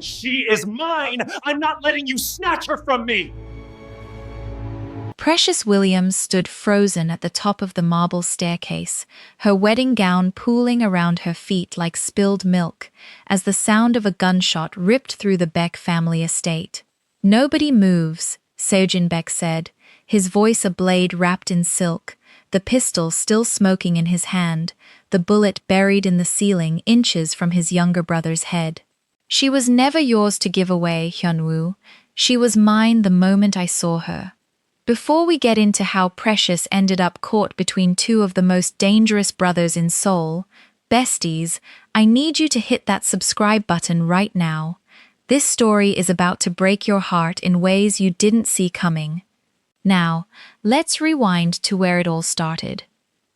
She is mine! I'm not letting you snatch her from me! Precious Williams stood frozen at the top of the marble staircase, her wedding gown pooling around her feet like spilled milk, as the sound of a gunshot ripped through the Beck family estate. "Nobody moves," Seojin Beck said, his voice a blade wrapped in silk, the pistol still smoking in his hand, the bullet buried in the ceiling inches from his younger brother's head. "She was never yours to give away, Hyunwoo. She was mine the moment I saw her." Before we get into how Precious ended up caught between two of the most dangerous brothers in Seoul, besties, I need you to hit that subscribe button right now. This story is about to break your heart in ways you didn't see coming. Now, let's rewind to where it all started.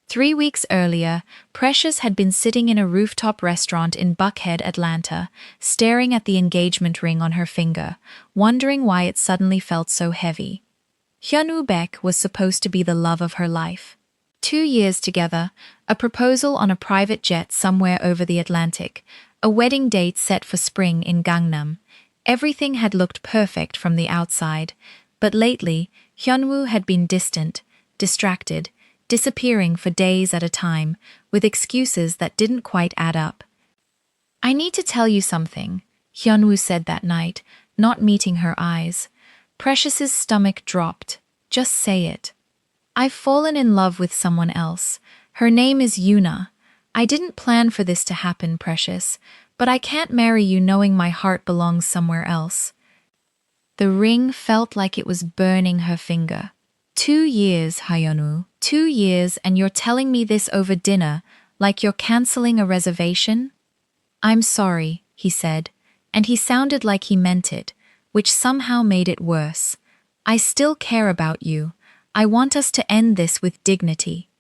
3 weeks earlier, Precious had been sitting in a rooftop restaurant in Buckhead, Atlanta, staring at the engagement ring on her finger, wondering why it suddenly felt so heavy. Hyunwoo Beck was supposed to be the love of her life. 2 years together, a proposal on a private jet somewhere over the Atlantic, a wedding date set for spring in Gangnam. Everything had looked perfect from the outside, but lately, Hyunwoo had been distant, distracted, disappearing for days at a time, with excuses that didn't quite add up. "I need to tell you something," Hyunwoo said that night, not meeting her eyes. Precious's stomach dropped. "Just say it." "I've fallen in love with someone else. Her name is Yuna. I didn't plan for this to happen, Precious, but I can't marry you knowing my heart belongs somewhere else." The ring felt like it was burning her finger. 2 years, Hyunwoo. 2 years, and you're telling me this over dinner, like you're canceling a reservation? "I'm sorry," he said, and he sounded like he meant it, which somehow made it worse. "I still care about you. I want us to end this with dignity."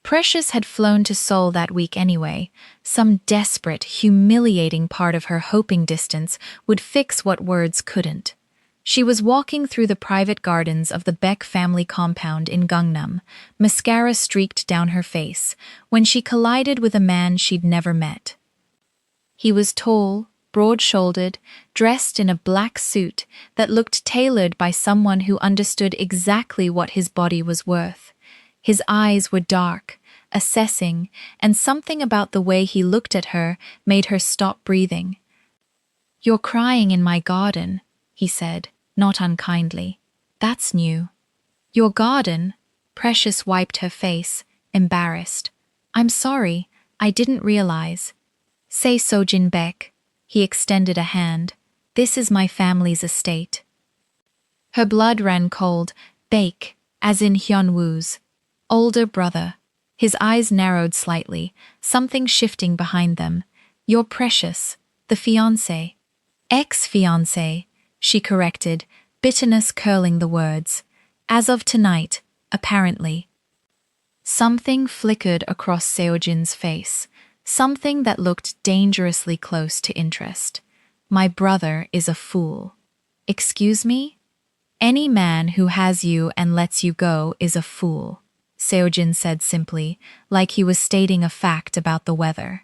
Precious had flown to Seoul that week anyway. Some desperate, humiliating part of her hoping distance would fix what words couldn't. She was walking through the private gardens of the Beck family compound in Gangnam, mascara streaked down her face, when she collided with a man she'd never met. He was tall, broad-shouldered, dressed in a black suit that looked tailored by someone who understood exactly what his body was worth. His eyes were dark, assessing, and something about the way he looked at her made her stop breathing. "You're crying in my garden," he said, not unkindly. "That's new." "Your garden?" Precious wiped her face, embarrassed. "I'm sorry, I didn't realize." "Say Seojin Beck." He extended a hand. "This is my family's estate." Her blood ran cold. Baek, as in Hyunwoo's. Older brother. His eyes narrowed slightly, something shifting behind them. "You're Precious, the fiance." "Ex-fiance," she corrected, bitterness curling the words. "As of tonight, apparently." Something flickered across Seojin's face. Something that looked dangerously close to interest. "My brother is a fool." "Excuse me?" "Any man who has you and lets you go is a fool," Seojin said simply, like he was stating a fact about the weather.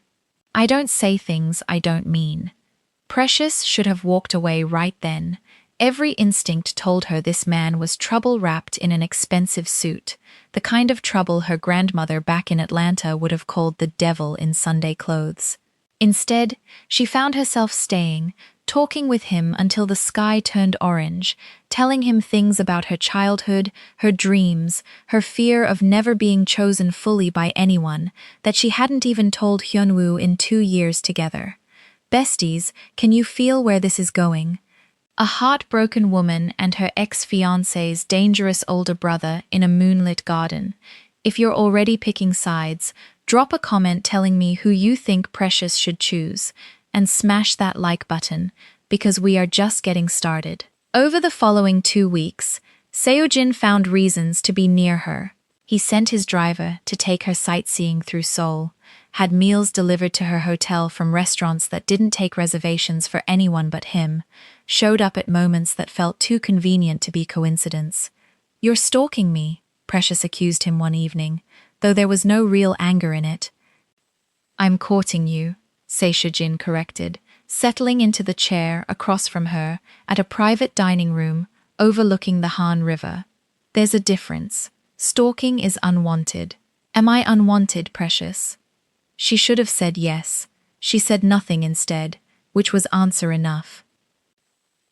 "I don't say things I don't mean." Precious should have walked away right then. Every instinct told her this man was trouble wrapped in an expensive suit, the kind of trouble her grandmother back in Atlanta would have called the devil in Sunday clothes. Instead, she found herself staying, talking with him until the sky turned orange, telling him things about her childhood, her dreams, her fear of never being chosen fully by anyone, that she hadn't even told Hyunwoo in 2 years together. Besties, can you feel where this is going? A heartbroken woman and her ex-fiance's dangerous older brother in a moonlit garden. If you're already picking sides, drop a comment telling me who you think Precious should choose, and smash that like button, because we are just getting started. Over the following 2 weeks, Seojin found reasons to be near her. He sent his driver to take her sightseeing through Seoul, had meals delivered to her hotel from restaurants that didn't take reservations for anyone but him, showed up at moments that felt too convenient to be coincidence. "You're stalking me," Precious accused him one evening, though there was no real anger in it. "I'm courting you," Seishijin corrected, settling into the chair across from her at a private dining room overlooking the Han River. There's a difference. Stalking is unwanted. Am I unwanted, precious? She should have said yes. She said nothing instead, which was answer enough.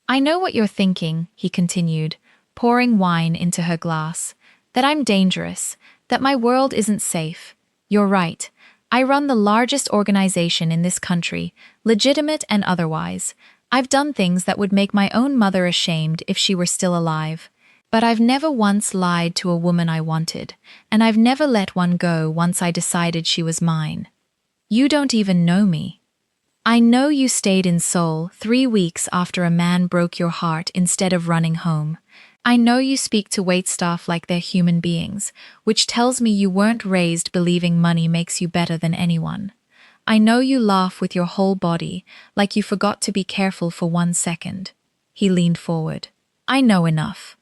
I know what you're thinking, he continued, pouring wine into her glass, that I'm dangerous, that my world isn't safe. You're right. I run the largest organization in this country, legitimate and otherwise. I've done things that would make my own mother ashamed if she were still alive. But I've never once lied to a woman I wanted, and I've never let one go once I decided she was mine. You don't even know me. I know you stayed in Seoul 3 weeks after a man broke your heart instead of running home. I know you speak to waitstaff like they're human beings, which tells me you weren't raised believing money makes you better than anyone. I know you laugh with your whole body, like you forgot to be careful for 1 second. He leaned forward. I know enough.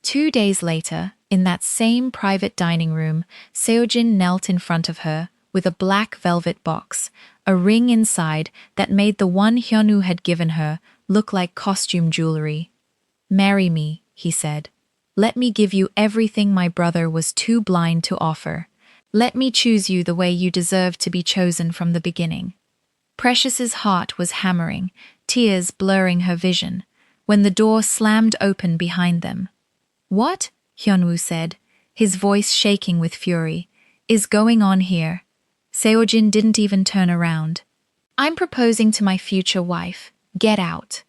2 days later, in that same private dining room, Seojin knelt in front of her with a black velvet box, a ring inside that made the one Hyunwoo had given her look like costume jewelry. Marry me, he said. Let me give you everything my brother was too blind to offer. Let me choose you the way you deserve to be chosen from the beginning. Precious's heart was hammering, tears blurring her vision, when the door slammed open behind them. What? Hyunwoo said, his voice shaking with fury, is going on here? Seojin didn't even turn around. I'm proposing to my future wife. Get out.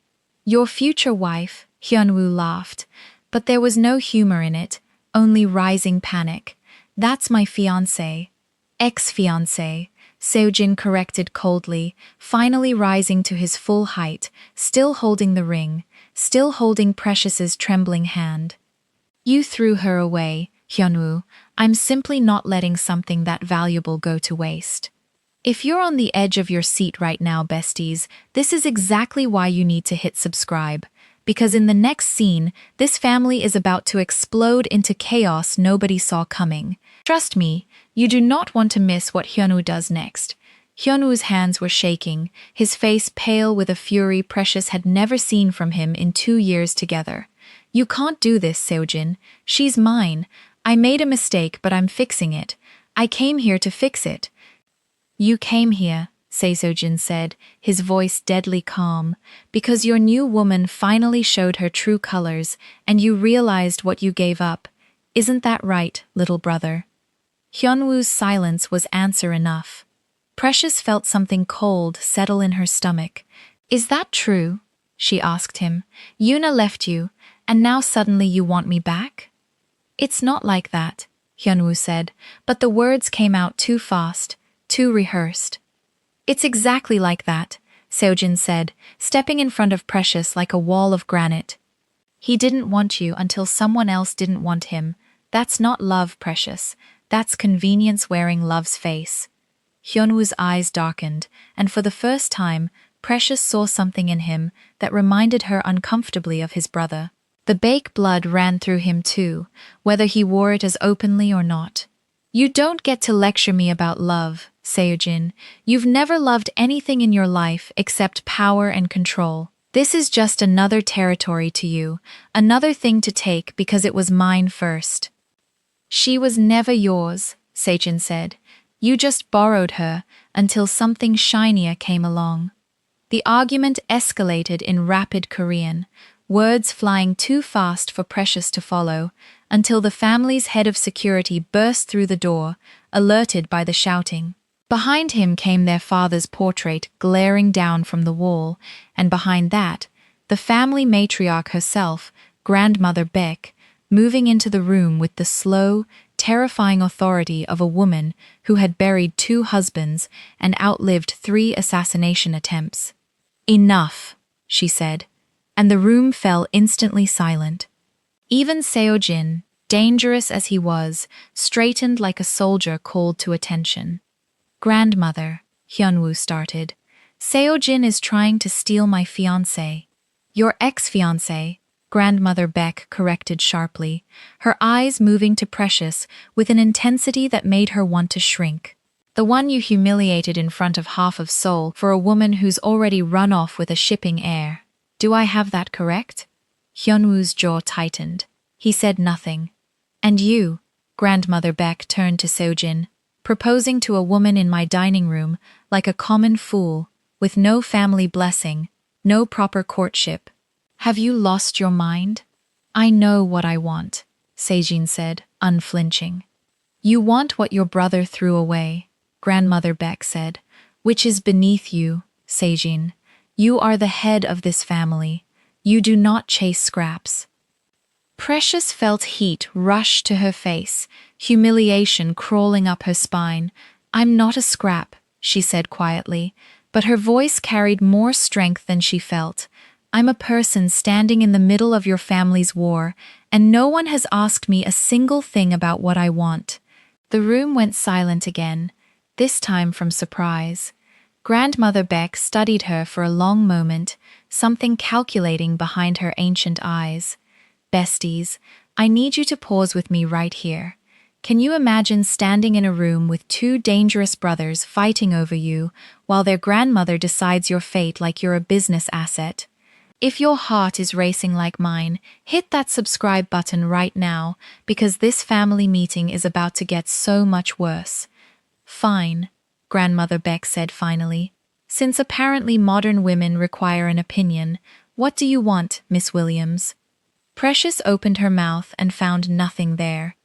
Your future wife, Hyunwoo laughed, but there was no humor in it, only rising panic. That's my fiance. Ex-fiance, Seojin corrected coldly, finally rising to his full height, still holding the ring, still holding Precious's trembling hand. You threw her away, Hyunwoo. I'm simply not letting something that valuable go to waste. If you're on the edge of your seat right now, besties, this is exactly why you need to hit subscribe. Because in the next scene, this family is about to explode into chaos nobody saw coming. Trust me, you do not want to miss what Hyunwoo does next. Hyunwoo's hands were shaking, his face pale with a fury Precious had never seen from him in 2 years together. You can't do this, Seojin. She's mine. I made a mistake, but I'm fixing it. I came here to fix it. You came here, Seojin said, his voice deadly calm, because your new woman finally showed her true colors, and you realized what you gave up. Isn't that right, little brother? Hyunwoo's silence was answer enough. Precious felt something cold settle in her stomach. Is that true? She asked him. Yuna left you, and now suddenly you want me back? It's not like that, Hyunwoo said, but the words came out too fast, too rehearsed. It's exactly like that, Seojin said, stepping in front of Precious like a wall of granite. He didn't want you until someone else didn't want him. That's not love, Precious. That's convenience wearing love's face. Hyunwoo's eyes darkened, and for the first time, Precious saw something in him that reminded her uncomfortably of his brother. The bake blood ran through him too, whether he wore it as openly or not. You don't get to lecture me about love, Seojin. You've never loved anything in your life except power and control. This is just another territory to you, another thing to take because it was mine first. She was never yours, Seojin said. You just borrowed her until something shinier came along. The argument escalated in rapid Korean, words flying too fast for Precious to follow, until the family's head of security burst through the door, alerted by the shouting. Behind him came their father's portrait glaring down from the wall, and behind that, the family matriarch herself, Grandmother Beck, moving into the room with the slow, terrifying authority of a woman who had buried 2 husbands and outlived 3 assassination attempts. Enough, she said, and the room fell instantly silent. Even Seojin, dangerous as he was, straightened like a soldier called to attention. Grandmother, Hyunwoo started, Seojin is trying to steal my fiance. Your ex-fiance, Grandmother Beck corrected sharply, her eyes moving to Precious with an intensity that made her want to shrink. The one you humiliated in front of half of Seoul for a woman who's already run off with a shipping heir. Do I have that correct? Hyunwoo's jaw tightened. He said nothing. And you, Grandmother Beck turned to Seojin, proposing to a woman in my dining room like a common fool, with no family blessing, no proper courtship. Have you lost your mind? I know what I want, Seojin said, unflinching. You want what your brother threw away, Grandmother Beck said, which is beneath you, Seojin. You are the head of this family. You do not chase scraps. Precious felt heat rush to her face, humiliation crawling up her spine. I'm not a scrap, she said quietly, but her voice carried more strength than she felt. I'm a person standing in the middle of your family's war, and no one has asked me a single thing about what I want. The room went silent again, this time from surprise. Grandmother Beck studied her for a long moment, something calculating behind her ancient eyes. Besties, I need you to pause with me right here. Can you imagine standing in a room with two dangerous brothers fighting over you while their grandmother decides your fate like you're a business asset? If your heart is racing like mine, hit that subscribe button right now because this family meeting is about to get so much worse. Fine, Grandmother Beck said finally. Since apparently modern women require an opinion, what do you want, Miss Williams? Precious opened her mouth and found nothing there.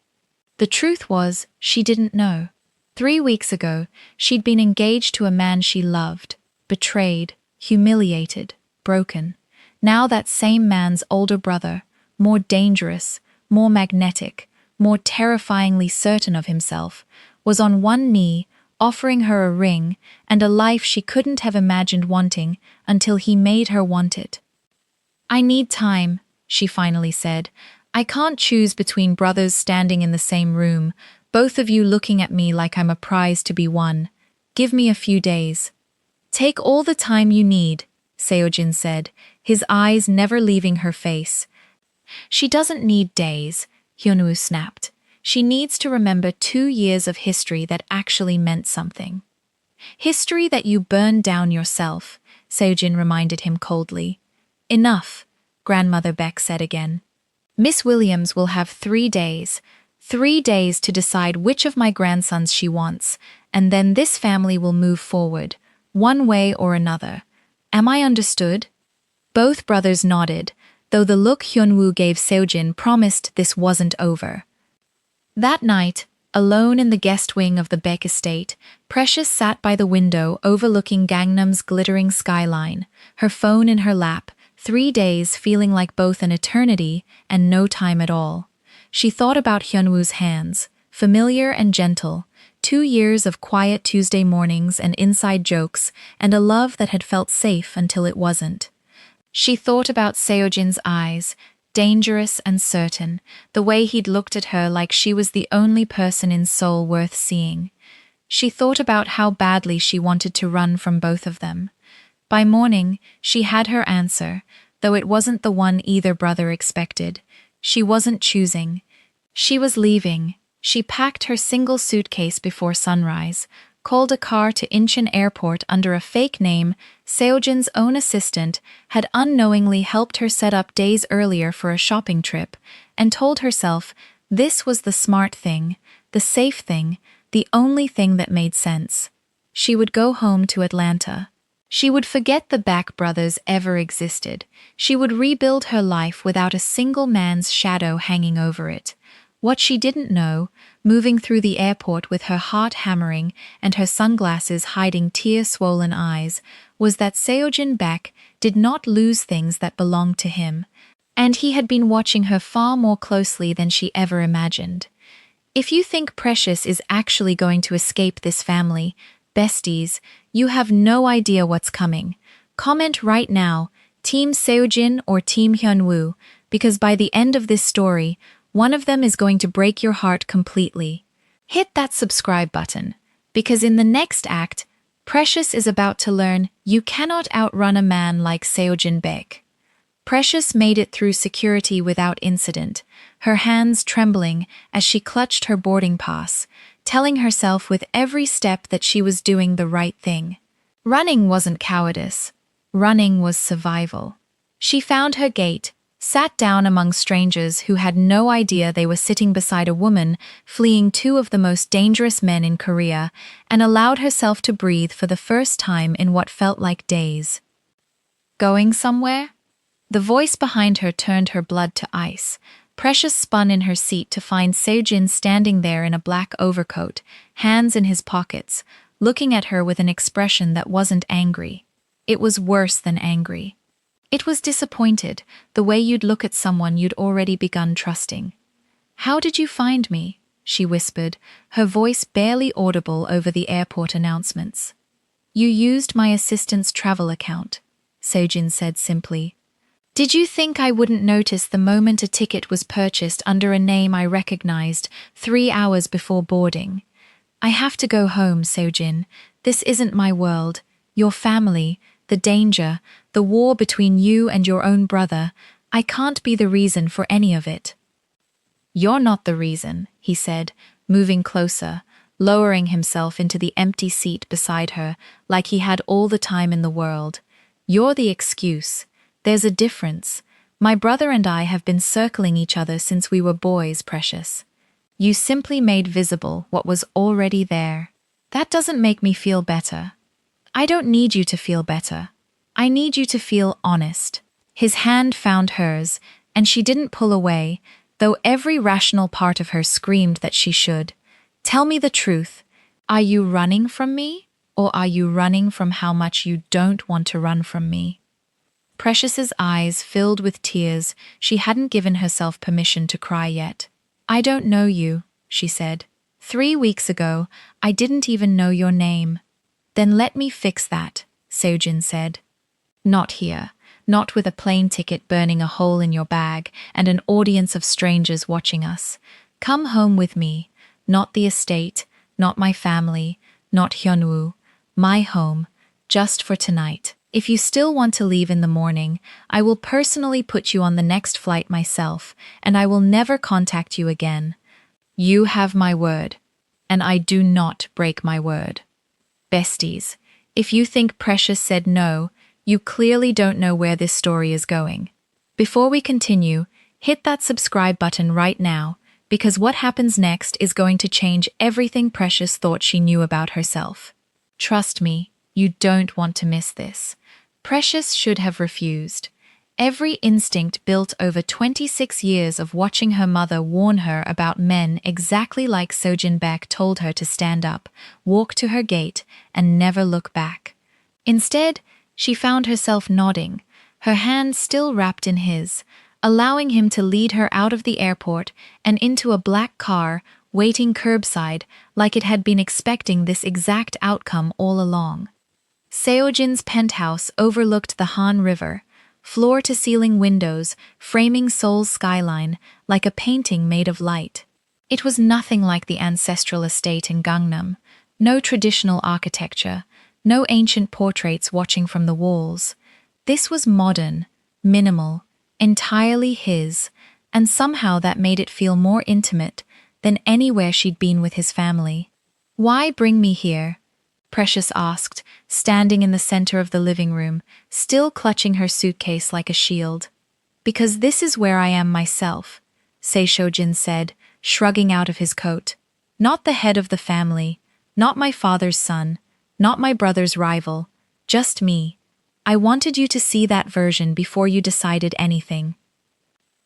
The truth was, she didn't know. 3 weeks ago, she'd been engaged to a man she loved, betrayed, humiliated, broken. Now that same man's older brother, more dangerous, more magnetic, more terrifyingly certain of himself, was on one knee, offering her a ring and a life she couldn't have imagined wanting until he made her want it. I need time, she finally said. I can't choose between brothers standing in the same room, both of you looking at me like I'm a prize to be won. Give me a few days. Take all the time you need, Seojin said, his eyes never leaving her face. She doesn't need days, Hyunwoo snapped. She needs to remember 2 years of history that actually meant something. History that you burned down yourself, Seojin reminded him coldly. Enough, Grandmother Beck said again. Miss Williams will have 3 days. 3 days to decide which of my grandsons she wants, and then this family will move forward, one way or another. Am I understood? Both brothers nodded, though the look Hyunwoo gave Seojin promised this wasn't over. That night, alone in the guest wing of the Beck estate, Precious sat by the window overlooking Gangnam's glittering skyline, her phone in her lap, 3 days feeling like both an eternity and no time at all. She thought about Hyunwoo's hands, familiar and gentle, 2 years of quiet Tuesday mornings and inside jokes, and a love that had felt safe until it wasn't. She thought about Seojin's eyes, dangerous and certain, the way he'd looked at her like she was the only person in Seoul worth seeing. She thought about how badly she wanted to run from both of them. By morning, she had her answer, though it wasn't the one either brother expected. She wasn't choosing. She was leaving. She packed her single suitcase before sunrise, called a car to Incheon Airport under a fake name Seojin's own assistant had unknowingly helped her set up days earlier for a shopping trip, and told herself this was the smart thing, the safe thing, the only thing that made sense. She would go home to Atlanta. She would forget the Back brothers ever existed. She would rebuild her life without a single man's shadow hanging over it. What she didn't know, moving through the airport with her heart hammering and her sunglasses hiding tear-swollen eyes, was that Seojin Beck did not lose things that belonged to him, and he had been watching her far more closely than she ever imagined. If you think Precious is actually going to escape this family, besties, you have no idea what's coming. Comment right now, Team Seojin or Team Hyunwoo, because by the end of this story, one of them is going to break your heart completely. Hit that subscribe button, because in the next act, Precious is about to learn you cannot outrun a man like Seojin Beck. Precious made it through security without incident, her hands trembling as she clutched her boarding pass, telling herself with every step that she was doing the right thing. Running wasn't cowardice. Running was survival. She found her gate, sat down among strangers who had no idea they were sitting beside a woman fleeing two of the most dangerous men in Korea, and allowed herself to breathe for the first time in what felt like days. Going somewhere? The voice behind her turned her blood to ice. Precious spun in her seat to find Sejin standing there in a black overcoat, hands in his pockets, looking at her with an expression that wasn't angry. It was worse than angry. It was disappointed, the way you'd look at someone you'd already begun trusting. "How did you find me?" she whispered, her voice barely audible over the airport announcements. "You used my assistant's travel account," Sejin said simply. "Did you think I wouldn't notice the moment a ticket was purchased under a name I recognized 3 hours before boarding? I have to go home, Sejin. This isn't my world. Your family, the danger, the war between you and your own brother, I can't be the reason for any of it." "You're not the reason," he said, moving closer, lowering himself into the empty seat beside her like he had all the time in the world. "You're the excuse. There's a difference. My brother and I have been circling each other since we were boys, Precious. You simply made visible what was already there. That doesn't make me feel better. I don't need you to feel better. I need you to feel honest." His hand found hers, and she didn't pull away, though every rational part of her screamed that she should. "Tell me the truth. Are you running from me, or are you running from how much you don't want to run from me?" Precious's eyes filled with tears. She hadn't given herself permission to cry yet. "I don't know you," she said. 3 weeks ago, I didn't even know your name." "Then let me fix that," Sejin said. "Not here. Not with a plane ticket burning a hole in your bag and an audience of strangers watching us. Come home with me. Not the estate, not my family, not Hyunwoo. My home, just for tonight. If you still want to leave in the morning, I will personally put you on the next flight myself, and I will never contact you again. You have my word, and I do not break my word." Besties, if you think Precious said no, you clearly don't know where this story is going. Before we continue, hit that subscribe button right now, because what happens next is going to change everything Precious thought she knew about herself. Trust me, you don't want to miss this. Precious should have refused. Every instinct built over 26 years of watching her mother warn her about men exactly like Sojin Baek told her to stand up, walk to her gate, and never look back. Instead, she found herself nodding, her hand still wrapped in his, allowing him to lead her out of the airport and into a black car waiting curbside like it had been expecting this exact outcome all along. Seojin's penthouse overlooked the Han River, floor-to-ceiling windows framing Seoul's skyline like a painting made of light. It was nothing like the ancestral estate in Gangnam, no traditional architecture, no ancient portraits watching from the walls. This was modern, minimal, entirely his, and somehow that made it feel more intimate than anywhere she'd been with his family. "Why bring me here?" Precious asked, standing in the center of the living room, still clutching her suitcase like a shield. "Because this is where I am myself," Seojin said, shrugging out of his coat. "Not the head of the family, not my father's son, not my brother's rival, just me. I wanted you to see that version before you decided anything."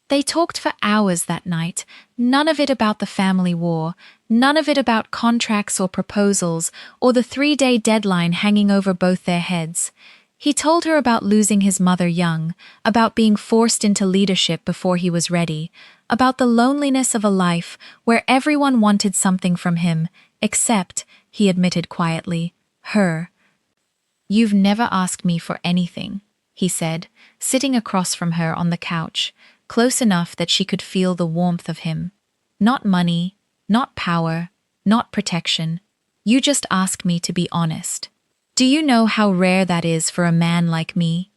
They talked for hours that night, none of it about the family war, none of it about contracts or proposals, or the 3-day deadline hanging over both their heads. He told her about losing his mother young, about being forced into leadership before he was ready, about the loneliness of a life where everyone wanted something from him, except, he admitted quietly, her. "You've never asked me for anything," he said, sitting across from her on the couch, close enough that she could feel the warmth of him. "Not money, not power, not protection. You just ask me to be honest. Do you know how rare that is for a man like me?"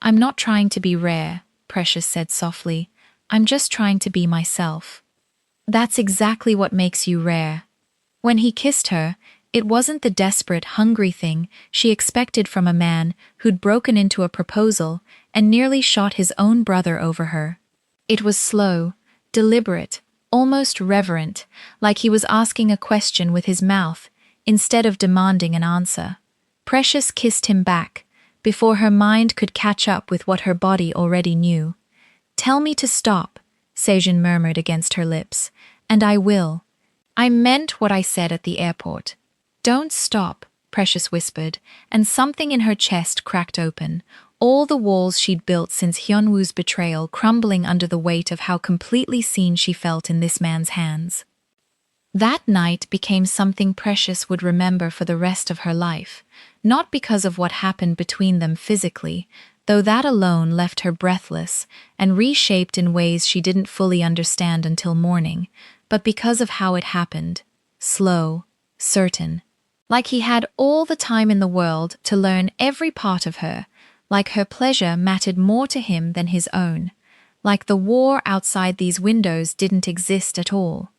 "I'm not trying to be rare," Precious said softly. "I'm just trying to be myself." "That's exactly what makes you rare." When he kissed her, it wasn't the desperate, hungry thing she expected from a man who'd broken into a proposal and nearly shot his own brother over her. It was slow, deliberate, almost reverent, like he was asking a question with his mouth instead of demanding an answer. Precious kissed him back, before her mind could catch up with what her body already knew. "Tell me to stop," Sejin murmured against her lips, "and I will. I meant what I said at the airport." "Don't stop," Precious whispered, and something in her chest cracked open, all the walls she'd built since Hyunwoo's betrayal crumbling under the weight of how completely seen she felt in this man's hands. That night became something Precious would remember for the rest of her life, not because of what happened between them physically, though that alone left her breathless and reshaped in ways she didn't fully understand until morning, but because of how it happened. Slow, certain. Like he had all the time in the world to learn every part of her, like her pleasure mattered more to him than his own, like the war outside these windows didn't exist at all.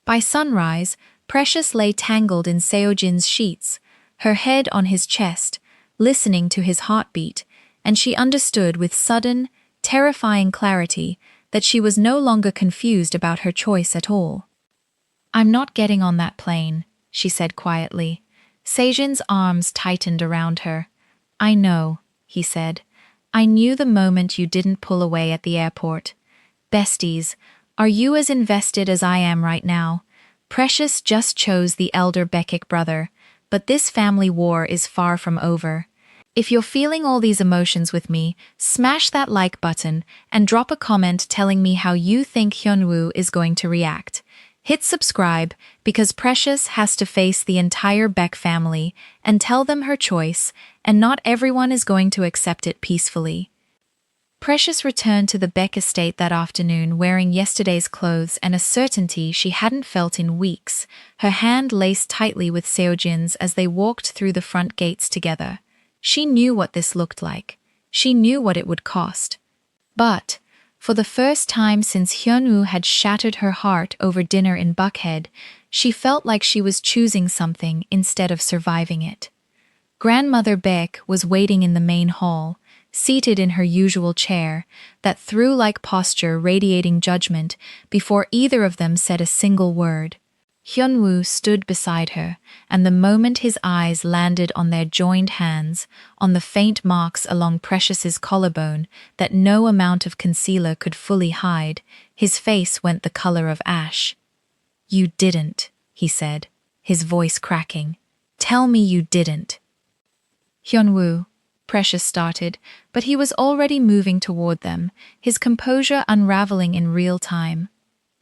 By sunrise, Precious lay tangled in Seojin's sheets, her head on his chest, listening to his heartbeat, and she understood with sudden, terrifying clarity that she was no longer confused about her choice at all. "I'm not getting on that plane," she said quietly. Sejin's arms tightened around her. "I know," he said. "I knew the moment you didn't pull away at the airport. Besties, are you as invested as I am right now? Precious just chose the elder Bekik brother, but this family war is far from over. If you're feeling all these emotions with me, smash that like button and drop a comment telling me how you think Hyunwoo is going to react. Hit subscribe because Precious has to face the entire Beck family and tell them her choice, and not everyone is going to accept it peacefully." Precious returned to the Beck estate that afternoon wearing yesterday's clothes and a certainty she hadn't felt in weeks, her hand laced tightly with Seojin's as they walked through the front gates together. She knew what this looked like. She knew what it would cost. But, for the first time since Hyunwoo had shattered her heart over dinner in Buckhead, she felt like she was choosing something instead of surviving it. Grandmother Beck was waiting in the main hall, seated in her usual chair, that through-like posture radiating judgment before either of them said a single word. Hyunwoo stood beside her, and the moment his eyes landed on their joined hands, on the faint marks along Precious's collarbone that no amount of concealer could fully hide, his face went the color of ash. "You didn't," he said, his voice cracking. "Tell me you didn't." "Hyunwoo," Precious started, but he was already moving toward them, his composure unraveling in real time.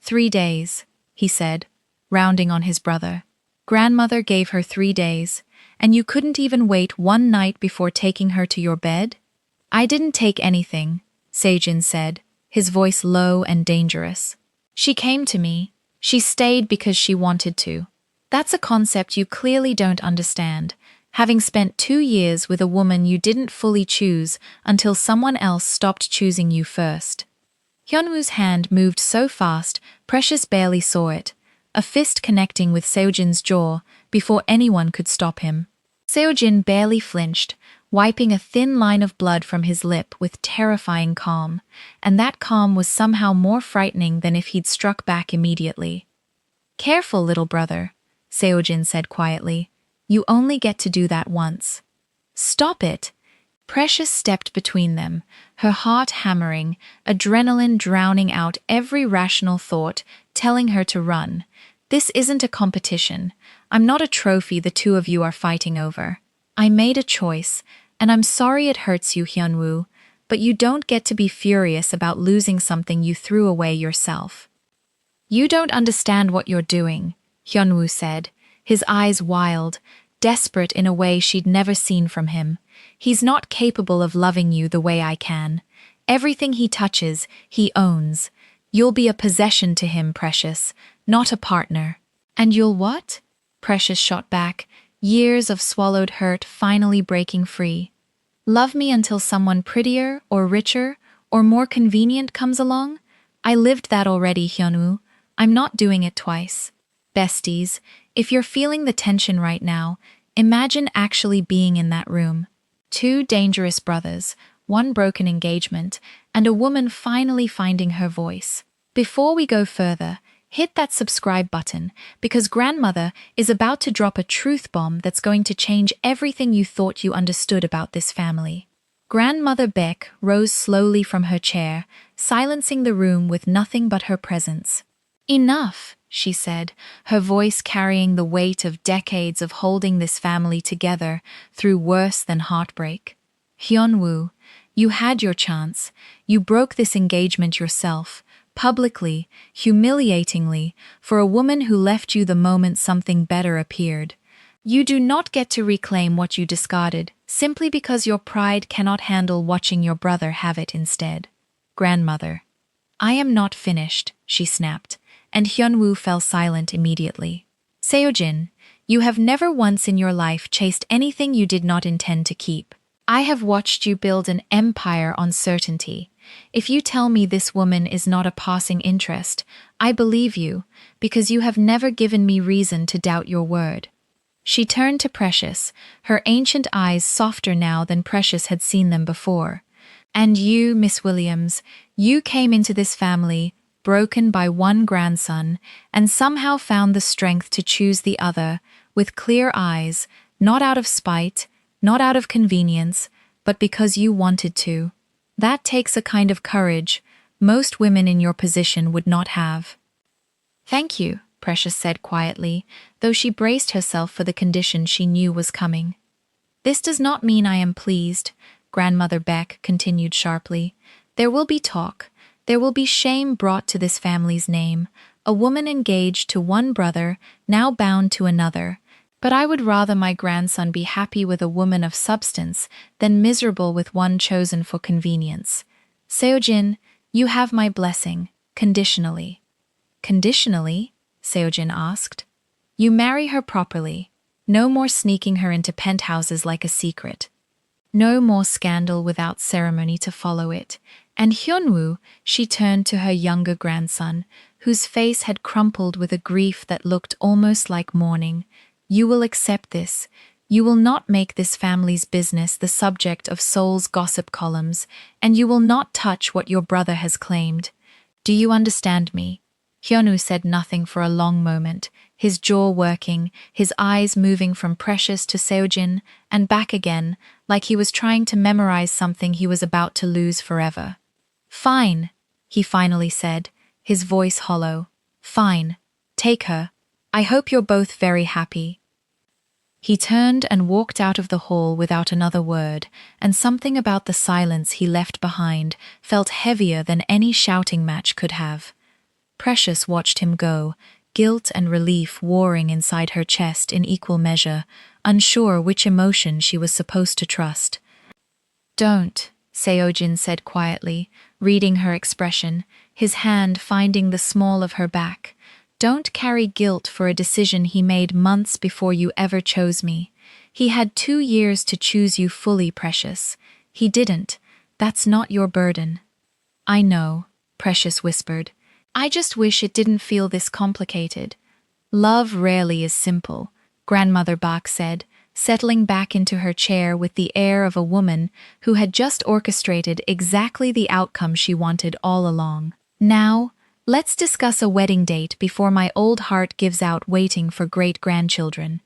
3 days, he said, rounding on his brother. "Grandmother gave her 3 days, and you couldn't even wait one night before taking her to your bed?" "I didn't take anything," Sejin said, his voice low and dangerous. "She came to me. She stayed because she wanted to. That's a concept you clearly don't understand, having spent 2 years with a woman you didn't fully choose until someone else stopped choosing you first." Hyunwoo's hand moved so fast, Precious barely saw it, a fist connecting with Seojin's jaw before anyone could stop him. Seojin barely flinched, wiping a thin line of blood from his lip with terrifying calm, and that calm was somehow more frightening than if he'd struck back immediately. "Careful, little brother," Seojin said quietly. "You only get to do that once." "Stop it!" Precious stepped between them, her heart hammering, adrenaline drowning out every rational thought, telling her to run. "This isn't a competition. I'm not a trophy the two of you are fighting over. I made a choice, and I'm sorry it hurts you, Hyunwoo, but you don't get to be furious about losing something you threw away yourself." "You don't understand what you're doing," Hyunwoo said, his eyes wild, desperate in a way she'd never seen from him. "He's not capable of loving you the way I can. Everything he touches, he owns. You'll be a possession to him, Precious, not a partner." "And you'll what?" Precious shot back, years of swallowed hurt finally breaking free. "Love me until someone prettier or richer or more convenient comes along? I lived that already, Hyunwoo. I'm not doing it twice." Besties, if you're feeling the tension right now, imagine actually being in that room. Two dangerous brothers, one broken engagement, and a woman finally finding her voice. Before we go further, hit that subscribe button because grandmother is about to drop a truth bomb that's going to change everything you thought you understood about this family. Grandmother Beck rose slowly from her chair, silencing the room with nothing but her presence. "Enough," she said, her voice carrying the weight of decades of holding this family together through worse than heartbreak. "Hyunwoo, you had your chance. You broke this engagement yourself, publicly, humiliatingly, for a woman who left you the moment something better appeared. You do not get to reclaim what you discarded, simply because your pride cannot handle watching your brother have it instead." Grandmother. "I am not finished," she snapped, and Hyunwoo fell silent immediately. "Seojin, you have never once in your life chased anything you did not intend to keep. I have watched you build an empire on certainty. If you tell me this woman is not a passing interest, I believe you, because you have never given me reason to doubt your word." She turned to Precious, her ancient eyes softer now than Precious had seen them before. "And you, Miss Williams, you came into this family, broken by one grandson, and somehow found the strength to choose the other, with clear eyes, not out of spite, not out of convenience, but because you wanted to. That takes a kind of courage most women in your position would not have." "Thank you," Precious said quietly, though she braced herself for the condition she knew was coming. "This does not mean I am pleased," Grandmother Beck continued sharply. "There will be talk. There will be shame brought to this family's name, a woman engaged to one brother, now bound to another. But I would rather my grandson be happy with a woman of substance than miserable with one chosen for convenience. Seojin, you have my blessing, conditionally." "Conditionally?" Seojin asked. "You marry her properly. No more sneaking her into penthouses like a secret. No more scandal without ceremony to follow it." And Hyunwoo, she turned to her younger grandson, whose face had crumpled with a grief that looked almost like mourning. "You will accept this. You will not make this family's business the subject of Seoul's gossip columns, and you will not touch what your brother has claimed. Do you understand me?" Hyunwoo said nothing for a long moment, his jaw working, his eyes moving from Precious to Seojin and back again, like he was trying to memorize something he was about to lose forever. "Fine," he finally said, his voice hollow. "Fine. Take her. I hope you're both very happy." He turned and walked out of the hall without another word, and something about the silence he left behind felt heavier than any shouting match could have. Precious watched him go, guilt and relief warring inside her chest in equal measure, unsure which emotion she was supposed to trust. "Don't," Seojin said quietly, reading her expression, his hand finding the small of her back. "Don't carry guilt for a decision he made months before you ever chose me. He had 2 years to choose you fully, Precious. He didn't. That's not your burden." "I know," Precious whispered. "I just wish it didn't feel this complicated." "Love rarely is simple," Grandmother Bach said, settling back into her chair with the air of a woman who had just orchestrated exactly the outcome she wanted all along. "Now, let's discuss a wedding date before my old heart gives out waiting for great-grandchildren."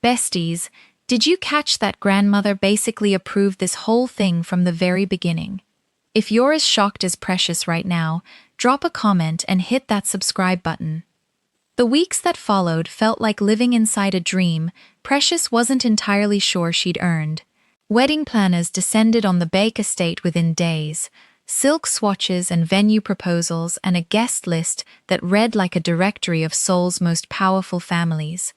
Besties, did you catch that grandmother basically approved this whole thing from the very beginning? If you're as shocked as Precious right now, drop a comment and hit that subscribe button. The weeks that followed felt like living inside a dream Precious wasn't entirely sure she'd earned. Wedding planners descended on the Bake estate within days, silk swatches and venue proposals and a guest list that read like a directory of Seoul's most powerful families.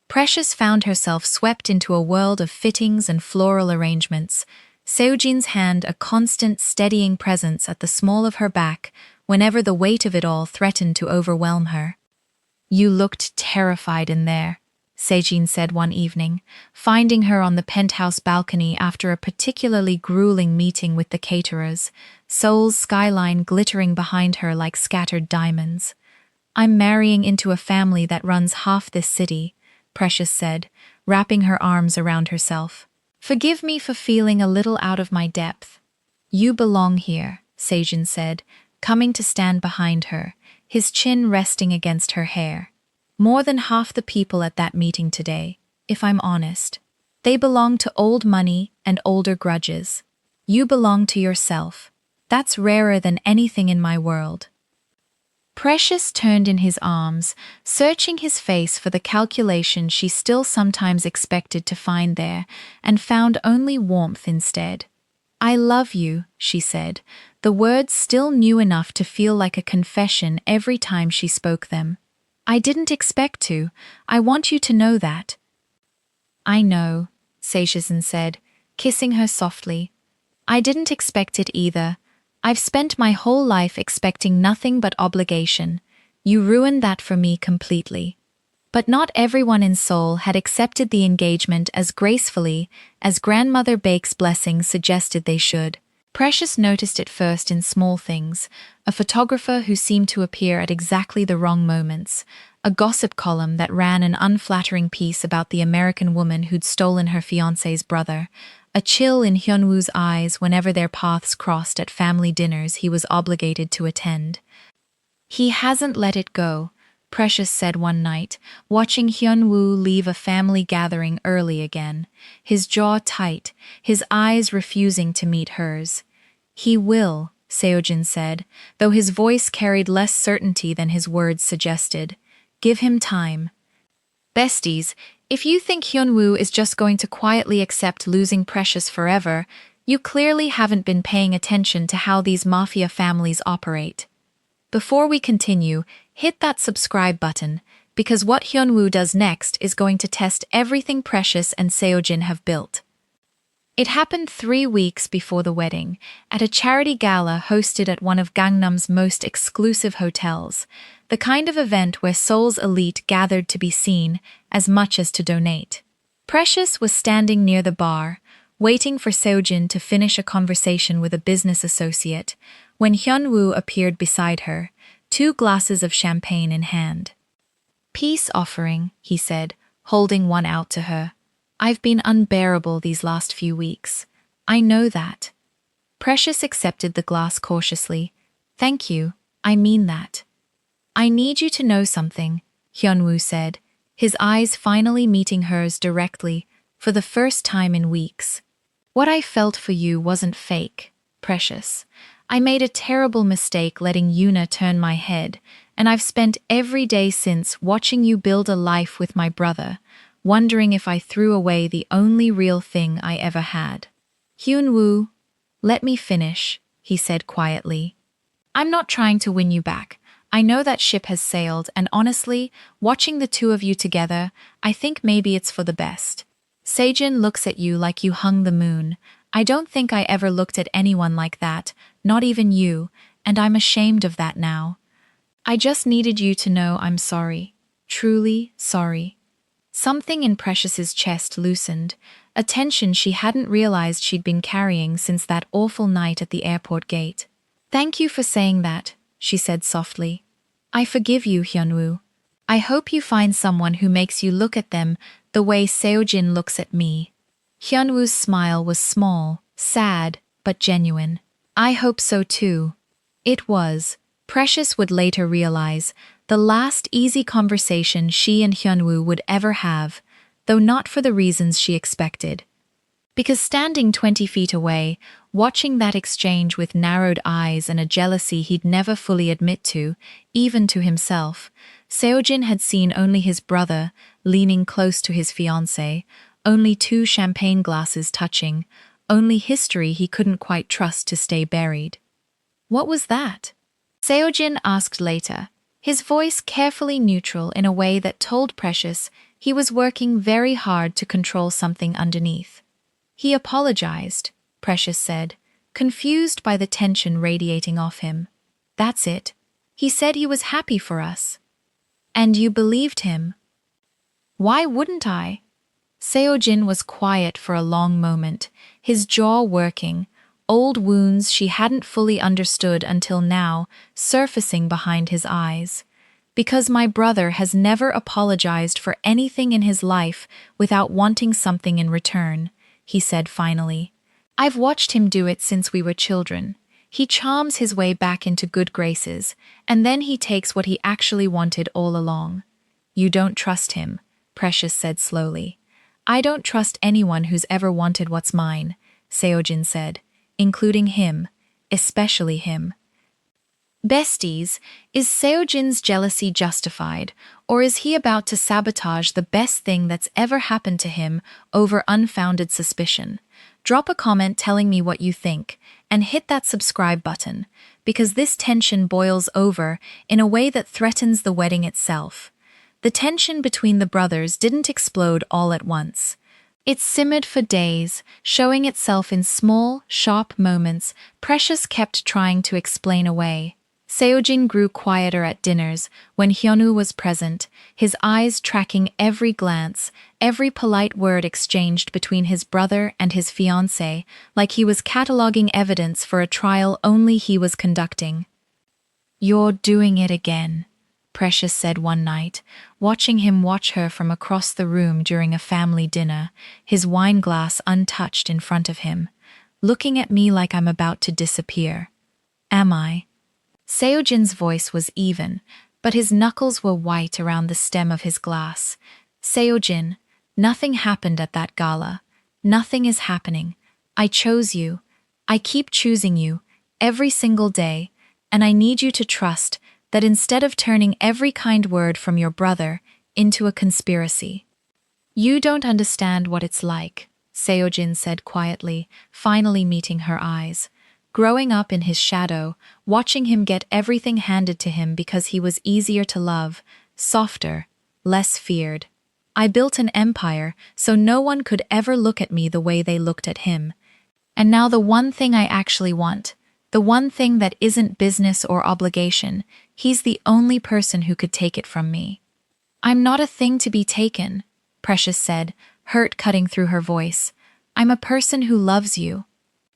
Precious found herself swept into a world of fittings and floral arrangements, Seojin's hand a constant, steadying presence at the small of her back whenever the weight of it all threatened to overwhelm her. "You looked terrified in there," Seojin said one evening, finding her on the penthouse balcony after a particularly grueling meeting with the caterers, Seoul's skyline glittering behind her like scattered diamonds. I'm marrying into a family that runs half this city, Precious said, wrapping her arms around herself. Forgive me for feeling a little out of my depth. You belong here, Sejin said, coming to stand behind her, his chin resting against her hair. More than half the people at that meeting today, if I'm honest. They belong to old money and older grudges. You belong to yourself. That's rarer than anything in my world. Precious turned in his arms, searching his face for the calculation she still sometimes expected to find there, and found only warmth instead. I love you, she said, the words still new enough to feel like a confession every time she spoke them. I didn't expect to. I want you to know that. I know, Sejin said, kissing her softly. I didn't expect it either. I've spent my whole life expecting nothing but obligation. You ruined that for me completely. But not everyone in Seoul had accepted the engagement as gracefully as Grandmother Baek's blessing suggested they should. Precious noticed it first in small things, a photographer who seemed to appear at exactly the wrong moments, a gossip column that ran an unflattering piece about the American woman who'd stolen her fiance's brother, a chill in Hyunwoo's eyes whenever their paths crossed at family dinners he was obligated to attend. He hasn't let it go, Precious said one night, watching Hyunwoo leave a family gathering early again, his jaw tight, his eyes refusing to meet hers. He will, Seojin said, though his voice carried less certainty than his words suggested. Give him time. Besties, if you think Hyunwoo is just going to quietly accept losing Precious forever, you clearly haven't been paying attention to how these mafia families operate. Before we continue, hit that subscribe button, because what Hyunwoo does next is going to test everything Precious and Seojin have built. It happened 3 weeks before the wedding, at a charity gala hosted at one of Gangnam's most exclusive hotels, the kind of event where Seoul's elite gathered to be seen as much as to donate. Precious was standing near the bar, waiting for Seojin to finish a conversation with a business associate, when Hyunwoo appeared beside her, 2 glasses of champagne in hand. Peace offering, he said, holding one out to her. I've been unbearable these last few weeks. I know that. Precious accepted the glass cautiously. Thank you, I mean that. I need you to know something, Hyunwoo said, his eyes finally meeting hers directly, for the first time in weeks. What I felt for you wasn't fake, Precious. I made a terrible mistake letting Yuna turn my head, and I've spent every day since watching you build a life with my brother, wondering if I threw away the only real thing I ever had. Hyunwoo, let me finish, he said quietly. I'm not trying to win you back. I know that ship has sailed, and honestly, watching the two of you together, I think maybe it's for the best. Sejin looks at you like you hung the moon. I don't think I ever looked at anyone like that, not even you, and I'm ashamed of that now. I just needed you to know I'm sorry. Truly sorry. Something in Precious's chest loosened, a tension she hadn't realized she'd been carrying since that awful night at the airport gate. Thank you for saying that, she said softly. I forgive you, Hyunwoo. I hope you find someone who makes you look at them the way Seojin looks at me. Hyunwoo's smile was small, sad, but genuine. I hope so too. It was, Precious would later realize, the last easy conversation she and Hyunwoo would ever have, though not for the reasons she expected. Because standing 20 feet away, watching that exchange with narrowed eyes and a jealousy he'd never fully admit to, even to himself, Seojin had seen only his brother leaning close to his fiancée, only 2 champagne glasses touching, only history he couldn't quite trust to stay buried. What was that? Seojin asked later, his voice carefully neutral in a way that told Precious he was working very hard to control something underneath. He apologized, Precious said, confused by the tension radiating off him. That's it. He said he was happy for us. And you believed him? Why wouldn't I? Seojin was quiet for a long moment, his jaw working, old wounds she hadn't fully understood until now surfacing behind his eyes. Because my brother has never apologized for anything in his life without wanting something in return, he said finally. I've watched him do it since we were children. He charms his way back into good graces, and then he takes what he actually wanted all along. You don't trust him, Precious said slowly. I don't trust anyone who's ever wanted what's mine, Seojin said, including him, especially him. Besties, is Seojin's jealousy justified, or is he about to sabotage the best thing that's ever happened to him over unfounded suspicion? Drop a comment telling me what you think, and hit that subscribe button, because this tension boils over in a way that threatens the wedding itself. The tension between the brothers didn't explode all at once. It simmered for days, showing itself in small, sharp moments Precious kept trying to explain away. Seojin grew quieter at dinners when Hyunwoo was present, his eyes tracking every glance, every polite word exchanged between his brother and his fiance, like he was cataloging evidence for a trial only he was conducting. You're doing it again, Precious said one night, watching him watch her from across the room during a family dinner, his wine glass untouched in front of him, looking at me like I'm about to disappear. Am I? Seojin's voice was even, but his knuckles were white around the stem of his glass. Seojin, nothing happened at that gala. Nothing is happening. I chose you. I keep choosing you, every single day, and I need you to trust that instead of turning every kind word from your brother into a conspiracy. You don't understand what it's like, Seojin said quietly, finally meeting her eyes. Growing up in his shadow, watching him get everything handed to him because he was easier to love, softer, less feared. I built an empire so no one could ever look at me the way they looked at him. And now the one thing I actually want, the one thing that isn't business or obligation, he's the only person who could take it from me. I'm not a thing to be taken, Precious said, hurt cutting through her voice. I'm a person who loves you.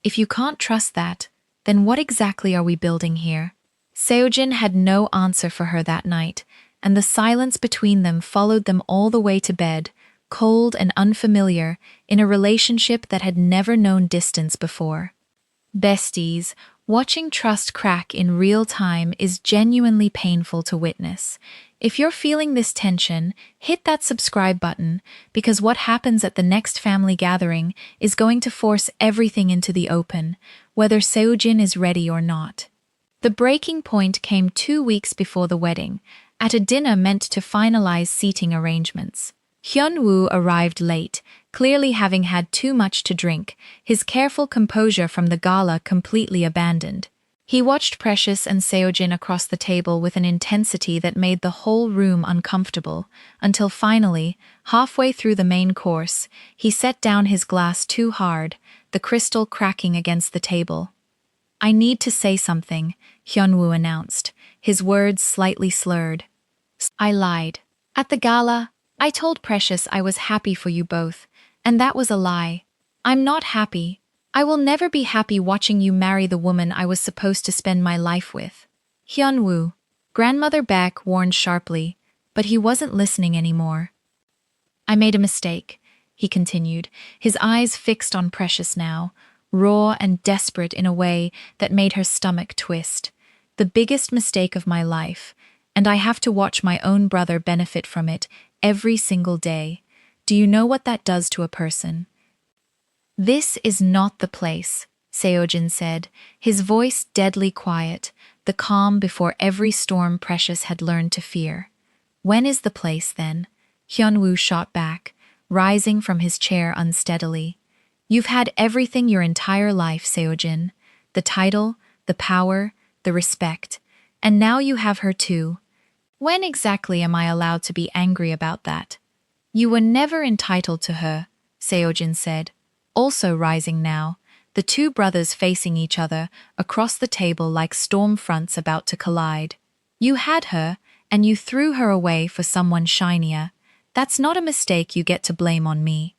If you can't trust that, then what exactly are we building here? Seojin had no answer for her that night, and the silence between them followed them all the way to bed, cold and unfamiliar, in a relationship that had never known distance before. Besties, watching trust crack in real time is genuinely painful to witness. If you're feeling this tension, hit that subscribe button, because what happens at the next family gathering is going to force everything into the open, whether Seojin is ready or not. The breaking point came 2 weeks before the wedding, at a dinner meant to finalize seating arrangements. Hyunwoo arrived late, clearly having had too much to drink, his careful composure from the gala completely abandoned. He watched Precious and Seojin across the table with an intensity that made the whole room uncomfortable, until finally, halfway through the main course, he set down his glass too hard, the crystal cracking against the table. I need to say something, Hyunwoo announced, his words slightly slurred. I lied. At the gala, I told Precious I was happy for you both, and that was a lie. I'm not happy. I will never be happy watching you marry the woman I was supposed to spend my life with. Hyunwoo, Grandmother Baek warned sharply, but he wasn't listening anymore. I made a mistake, he continued, his eyes fixed on Precious now, raw and desperate in a way that made her stomach twist. The biggest mistake of my life, and I have to watch my own brother benefit from it every single day. Do you know what that does to a person? This is not the place, Seojin said, his voice deadly quiet, the calm before every storm Precious had learned to fear. When is the place, then? Hyunwoo shot back, rising from his chair unsteadily. You've had everything your entire life, Seojin. The title, the power, the respect. And now you have her too. When exactly am I allowed to be angry about that? You were never entitled to her, Seojin said, also rising now, the two brothers facing each other across the table like storm fronts about to collide. You had her, and you threw her away for someone shinier. That's not a mistake you get to blame on me.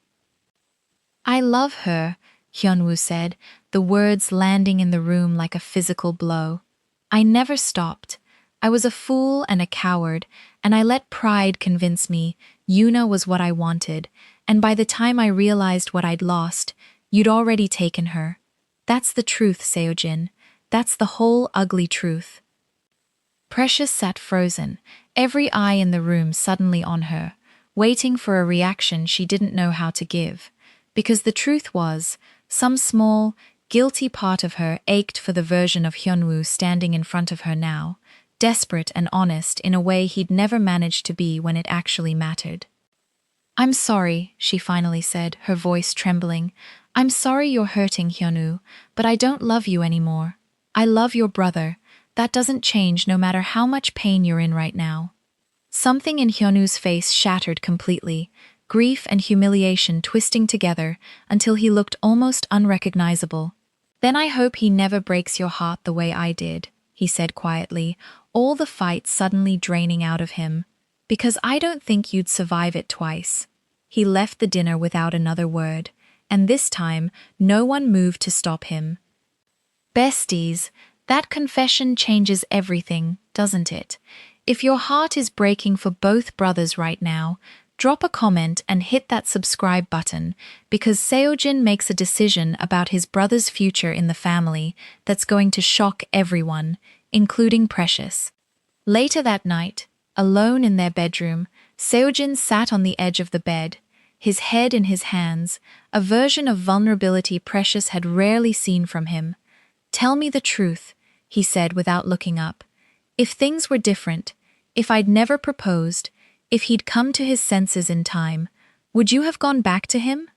I love her, Hyunwoo said, the words landing in the room like a physical blow. I never stopped. I was a fool and a coward, and I let pride convince me Yuna was what I wanted, and by the time I realized what I'd lost, you'd already taken her. That's the truth, Seojin. That's the whole ugly truth. Precious sat frozen, every eye in the room suddenly on her, waiting for a reaction she didn't know how to give. Because the truth was, some small, guilty part of her ached for the version of Hyunwoo standing in front of her now, desperate and honest in a way he'd never managed to be when it actually mattered. "I'm sorry," she finally said, her voice trembling. "I'm sorry you're hurting, Hyunwoo, but I don't love you anymore. I love your brother. That doesn't change no matter how much pain you're in right now." Something in Hyunwoo's face shattered completely, grief and humiliation twisting together until he looked almost unrecognizable. "Then I hope he never breaks your heart the way I did," he said quietly, all the fight suddenly draining out of him. "Because I don't think you'd survive it twice." He left the dinner without another word, and this time no one moved to stop him. Besties, that confession changes everything, doesn't it? If your heart is breaking for both brothers right now, drop a comment and hit that subscribe button, because Seojin makes a decision about his brother's future in the family that's going to shock everyone, including Precious. Later that night, alone in their bedroom, Seojin sat on the edge of the bed, his head in his hands, a version of vulnerability Precious had rarely seen from him. "Tell me the truth," he said without looking up. "If things were different, if I'd never proposed, if he'd come to his senses in time, would you have gone back to him?"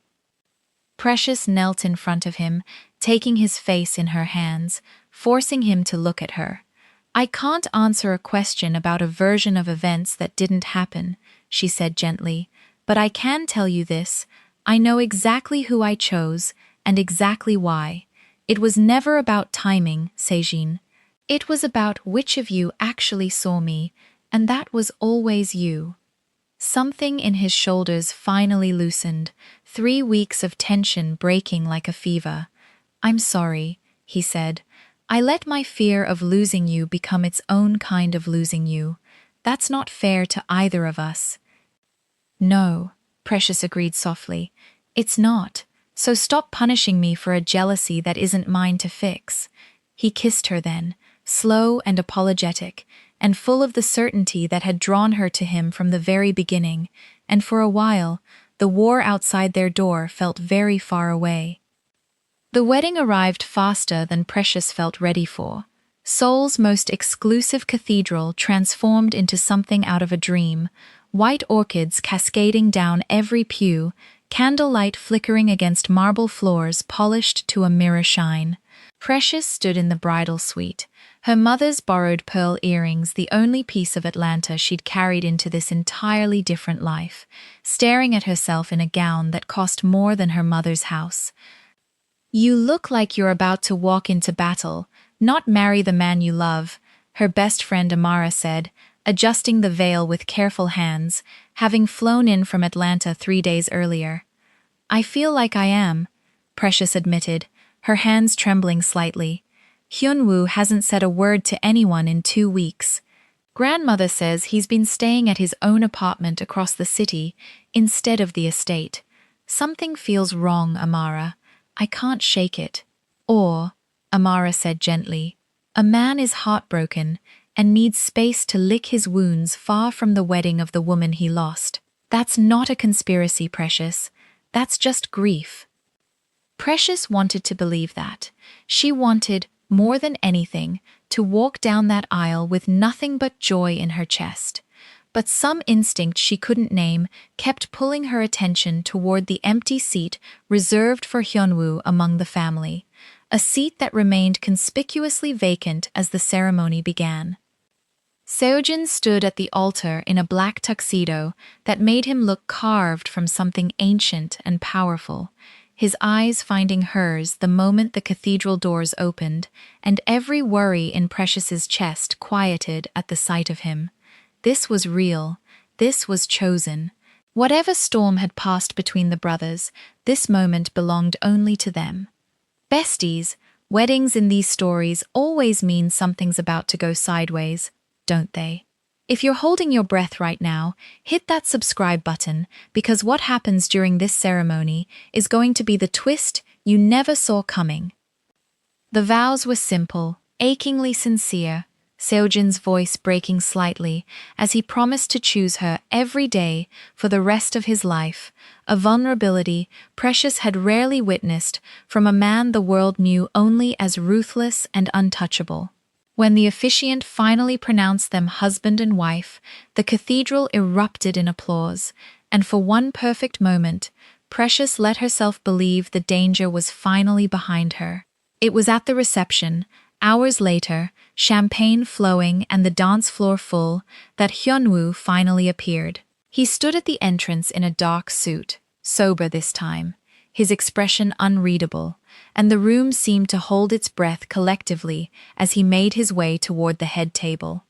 Precious knelt in front of him, taking his face in her hands, forcing him to look at her. "I can't answer a question about a version of events that didn't happen," she said gently, "but I can tell you this. I know exactly who I chose and exactly why. It was never about timing, Sejin. It was about which of you actually saw me, and that was always you." Something in his shoulders finally loosened, 3 weeks of tension breaking like a fever. "I'm sorry," he said. "I let my fear of losing you become its own kind of losing you. That's not fair to either of us." "No," Precious agreed softly. "It's not. So stop punishing me for a jealousy that isn't mine to fix." He kissed her then, slow and apologetic, and full of the certainty that had drawn her to him from the very beginning, and for a while, the war outside their door felt very far away. The wedding arrived faster than Precious felt ready for. Seoul's most exclusive cathedral transformed into something out of a dream, white orchids cascading down every pew, candlelight flickering against marble floors polished to a mirror shine. Precious stood in the bridal suite, her mother's borrowed pearl earrings the only piece of Atlanta she'd carried into this entirely different life, staring at herself in a gown that cost more than her mother's house. "You look like you're about to walk into battle, not marry the man you love," her best friend Amara said, adjusting the veil with careful hands, having flown in from Atlanta 3 days earlier. "I feel like I am," Precious admitted, her hands trembling slightly. "Hyunwoo hasn't said a word to anyone in 2 weeks. Grandmother says he's been staying at his own apartment across the city instead of the estate. Something feels wrong, Amara. I can't shake it." "Or," Amara said gently, "a man is heartbroken and needs space to lick his wounds far from the wedding of the woman he lost. That's not a conspiracy, Precious. That's just grief." Precious wanted to believe that. She wanted, more than anything, to walk down that aisle with nothing but joy in her chest. But some instinct she couldn't name kept pulling her attention toward the empty seat reserved for Hyunwoo among the family, a seat that remained conspicuously vacant as the ceremony began. Seojin stood at the altar in a black tuxedo that made him look carved from something ancient and powerful, his eyes finding hers the moment the cathedral doors opened, and every worry in Precious's chest quieted at the sight of him. This was real. This was chosen. Whatever storm had passed between the brothers, this moment belonged only to them. Besties, weddings in these stories always mean something's about to go sideways. don't they? If you're holding your breath right now, hit that subscribe button because what happens during this ceremony is going to be the twist you never saw coming. The vows were simple, achingly sincere, Seojin's voice breaking slightly as he promised to choose her every day for the rest of his life, a vulnerability Precious had rarely witnessed from a man the world knew only as ruthless and untouchable. When the officiant finally pronounced them husband and wife, the cathedral erupted in applause, and for one perfect moment, Precious let herself believe the danger was finally behind her. It was at the reception, hours later, champagne flowing and the dance floor full, that Hyunwoo finally appeared. He stood at the entrance in a dark suit, sober this time, his expression unreadable, and the room seemed to hold its breath collectively as he made his way toward the head table.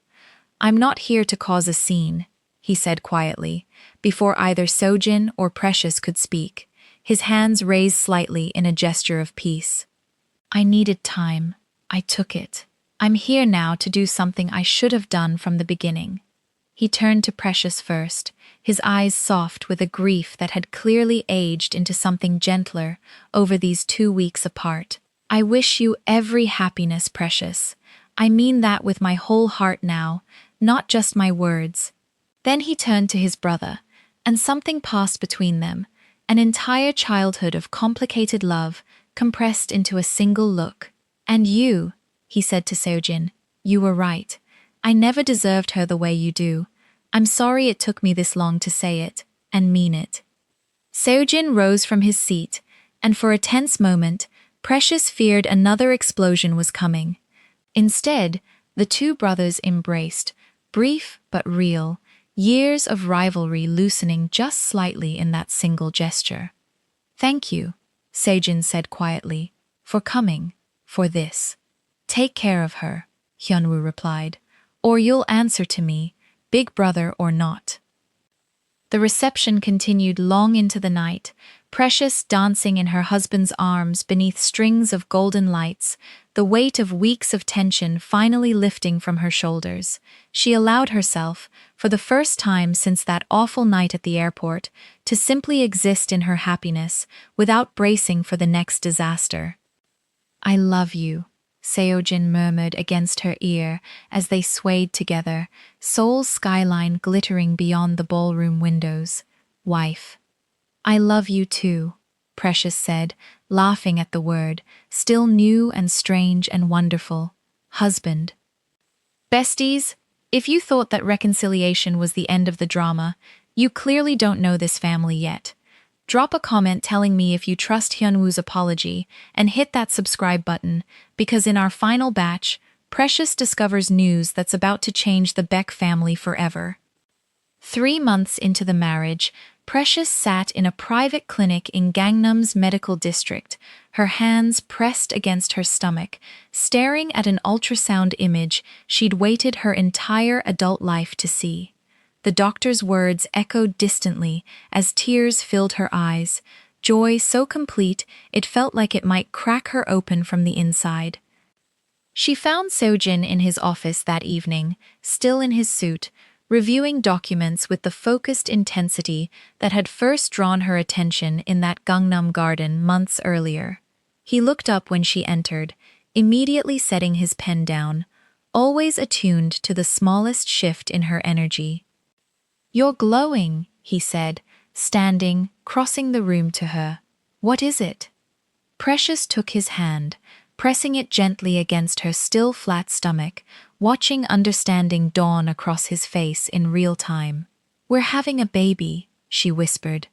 "I'm not here to cause a scene," he said quietly, before either Seojin or Precious could speak, his hands raised slightly in a gesture of peace. "I needed time. I took it. I'm here now to do something I should have done from the beginning." He turned to Precious first, his eyes soft with a grief that had clearly aged into something gentler over these 2 weeks apart. "I wish you every happiness, Precious. I mean that with my whole heart now, not just my words." Then he turned to his brother, and something passed between them, an entire childhood of complicated love compressed into a single look. "And you," he said to Seojin, "you were right. I never deserved her the way you do. I'm sorry it took me this long to say it, and mean it." Seojin rose from his seat, and for a tense moment, Precious feared another explosion was coming. Instead, the two brothers embraced, brief but real, years of rivalry loosening just slightly in that single gesture. "Thank you," Seojin said quietly, "for coming, for this." "Take care of her," Hyunwoo replied, "or you'll answer to me, big brother or not." The reception continued long into the night, Precious dancing in her husband's arms beneath strings of golden lights, the weight of weeks of tension finally lifting from her shoulders. She allowed herself, for the first time since that awful night at the airport, to simply exist in her happiness without bracing for the next disaster. "I love you," Seojin murmured against her ear as they swayed together, Seoul's skyline glittering beyond the ballroom windows. "Wife." "I love you too," Precious said, laughing at the word, still new and strange and wonderful. "Husband." Besties, if you thought that reconciliation was the end of the drama, you clearly don't know this family yet. Drop a comment telling me if you trust Hyunwoo's apology and hit that subscribe button, because in our final batch, Precious discovers news that's about to change the Beck family forever. 3 months into the marriage, Precious sat in a private clinic in Gangnam's medical district, her hands pressed against her stomach, staring at an ultrasound image she'd waited her entire adult life to see. The doctor's words echoed distantly as tears filled her eyes, joy so complete it felt like it might crack her open from the inside. She found Seojin in his office that evening, still in his suit, reviewing documents with the focused intensity that had first drawn her attention in that Gangnam garden months earlier. He looked up when she entered, immediately setting his pen down, always attuned to the smallest shift in her energy. "You're glowing," he said, standing, crossing the room to her. "What is it?" Precious took his hand, pressing it gently against her still flat stomach, watching understanding dawn across his face in real time. "We're having a baby," she whispered.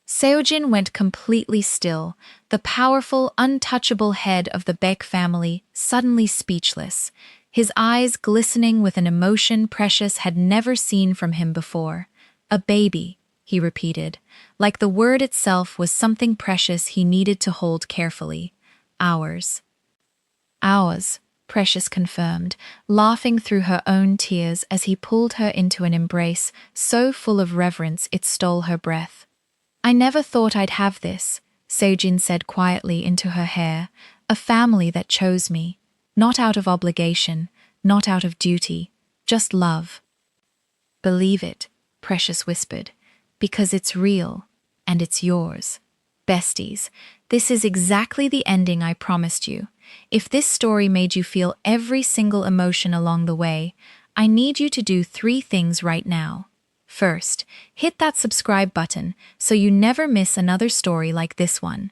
Seojin went completely still, the powerful, untouchable head of the Beck family suddenly speechless, his eyes glistening with an emotion Precious had never seen from him before. "A baby," he repeated, like the word itself was something precious he needed to hold carefully. "Ours." "Ours," Precious confirmed, laughing through her own tears as he pulled her into an embrace so full of reverence it stole her breath. "I never thought I'd have this," Seojin said quietly into her hair, "a family that chose me, not out of obligation, not out of duty, Just love. Believe it, Precious whispered, because it's real and it's yours. Besties, this is exactly the ending I promised you. If this story made you feel every single emotion along the way, I need you to do 3 things right now. First, hit that subscribe button so you never miss another story like this one.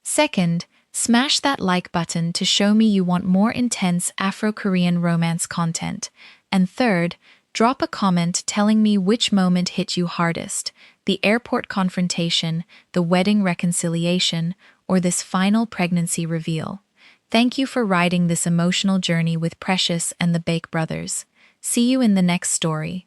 Second, smash that like button to show me you want more intense Afro-Korean romance content. And third, drop a comment telling me which moment hit you hardest, the airport confrontation, the wedding reconciliation, or this final pregnancy reveal. Thank you for riding this emotional journey with Precious and the Bake Brothers. See you in the next story.